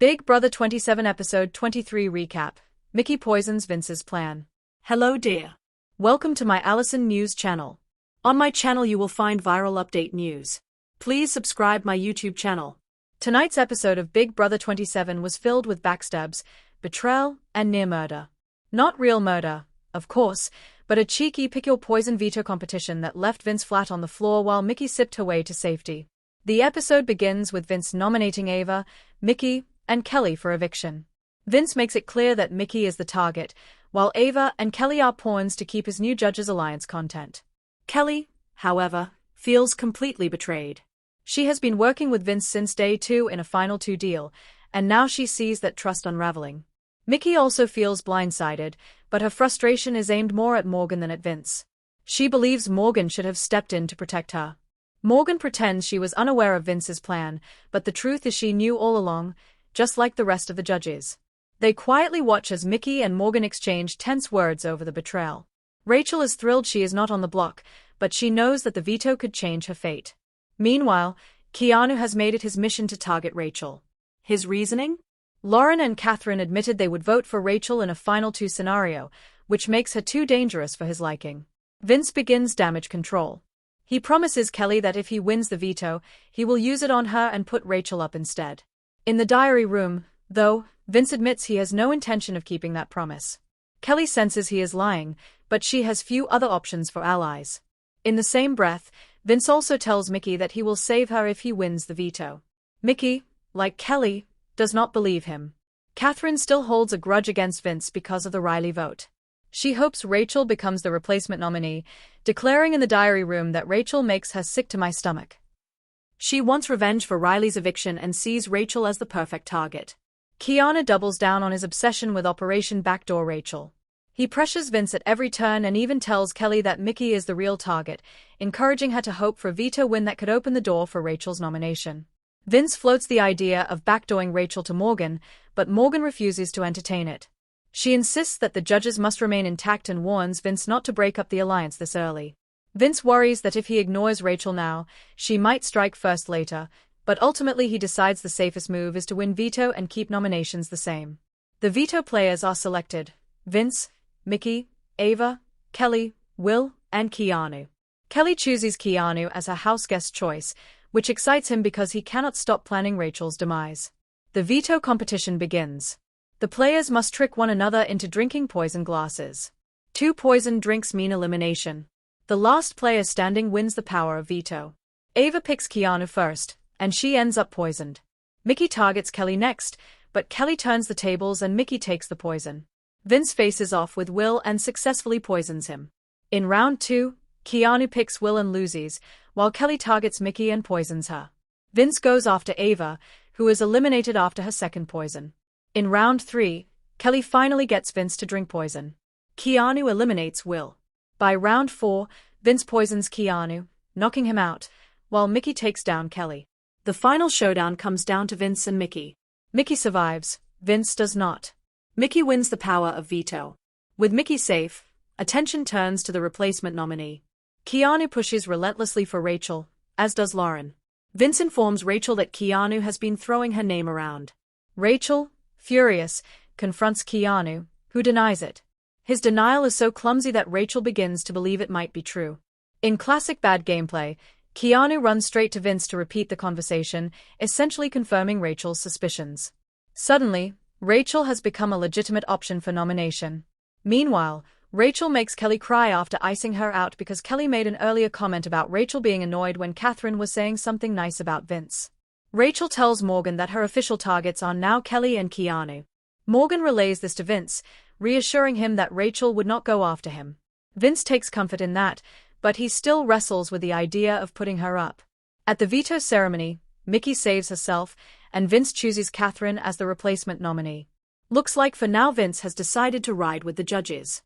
Big Brother 27 Episode 23 Recap. Mickey poisons Vince's plan. Hello dear. Welcome to my Allison News channel. On my channel you will find viral update news. Please subscribe my YouTube channel. Tonight's episode of Big Brother 27 was filled with backstabs, betrayal, and near murder. Not real murder, of course, but a cheeky pick-your-poison veto competition that left Vince flat on the floor while Mickey sipped her way to safety. The episode begins with Vince nominating Ava, Mickey, and Kelly for eviction. Vince makes it clear that Mickey is the target, while Ava and Kelly are pawns to keep his new Judges Alliance content. Kelly, however, feels completely betrayed. She has been working with Vince since day 2 in a Final 2 deal, and now she sees that trust unraveling. Mickey also feels blindsided, but her frustration is aimed more at Morgan than at Vince. She believes Morgan should have stepped in to protect her. Morgan pretends she was unaware of Vince's plan, but the truth is she knew all along, just like the rest of the judges. They quietly watch as Mickey and Morgan exchange tense words over the betrayal. Rachel is thrilled she is not on the block, but she knows that the veto could change her fate. Meanwhile, Keanu has made it his mission to target Rachel. His reasoning? Lauren and Catherine admitted they would vote for Rachel in a Final 2 scenario, which makes her too dangerous for his liking. Vince begins damage control. He promises Kelly that if he wins the veto, he will use it on her and put Rachel up instead. In the diary room, though, Vince admits he has no intention of keeping that promise. Kelly senses he is lying, but she has few other options for allies. In the same breath, Vince also tells Mickey that he will save her if he wins the veto. Mickey, like Kelly, does not believe him. Catherine still holds a grudge against Vince because of the Riley vote. She hopes Rachel becomes the replacement nominee, declaring in the diary room that Rachel makes her sick to my stomach. She wants revenge for Riley's eviction and sees Rachel as the perfect target. Keanu doubles down on his obsession with Operation Backdoor Rachel. He pressures Vince at every turn and even tells Kelly that Mickey is the real target, encouraging her to hope for a veto win that could open the door for Rachel's nomination. Vince floats the idea of backdooring Rachel to Morgan, but Morgan refuses to entertain it. She insists that the judges must remain intact and warns Vince not to break up the alliance this early. Vince worries that if he ignores Rachel now, she might strike first later, but ultimately he decides the safest move is to win veto and keep nominations the same. The veto players are selected: Vince, Mickey, Ava, Kelly, Will, and Keanu. Kelly chooses Keanu as her house guest choice, which excites him because he cannot stop planning Rachel's demise. The veto competition begins. The players must trick one another into drinking poison glasses. 2 poison drinks mean elimination. The last player standing wins the power of veto. Ava picks Keanu first, and she ends up poisoned. Mickey targets Kelly next, but Kelly turns the tables and Mickey takes the poison. Vince faces off with Will and successfully poisons him. In round 2, Keanu picks Will and loses, while Kelly targets Mickey and poisons her. Vince goes after Ava, who is eliminated after her second poison. In round 3, Kelly finally gets Vince to drink poison. Keanu eliminates Will. By round 4, Vince poisons Keanu, knocking him out, while Mickey takes down Kelly. The final showdown comes down to Vince and Mickey. Mickey survives, Vince does not. Mickey wins the power of veto. With Mickey safe, attention turns to the replacement nominee. Keanu pushes relentlessly for Rachel, as does Lauren. Vince informs Rachel that Keanu has been throwing her name around. Rachel, furious, confronts Keanu, who denies it. His denial is so clumsy that Rachel begins to believe it might be true. In classic bad gameplay, Keanu runs straight to Vince to repeat the conversation, essentially confirming Rachel's suspicions. Suddenly, Rachel has become a legitimate option for nomination. Meanwhile, Rachel makes Kelly cry after icing her out because Kelly made an earlier comment about Rachel being annoyed when Catherine was saying something nice about Vince. Rachel tells Morgan that her official targets are now Kelly and Keanu. Morgan relays this to Vince, reassuring him that Rachel would not go after him. Vince takes comfort in that, but he still wrestles with the idea of putting her up. At the veto ceremony, Mickey saves herself, and Vince chooses Catherine as the replacement nominee. Looks like for now Vince has decided to ride with the judges.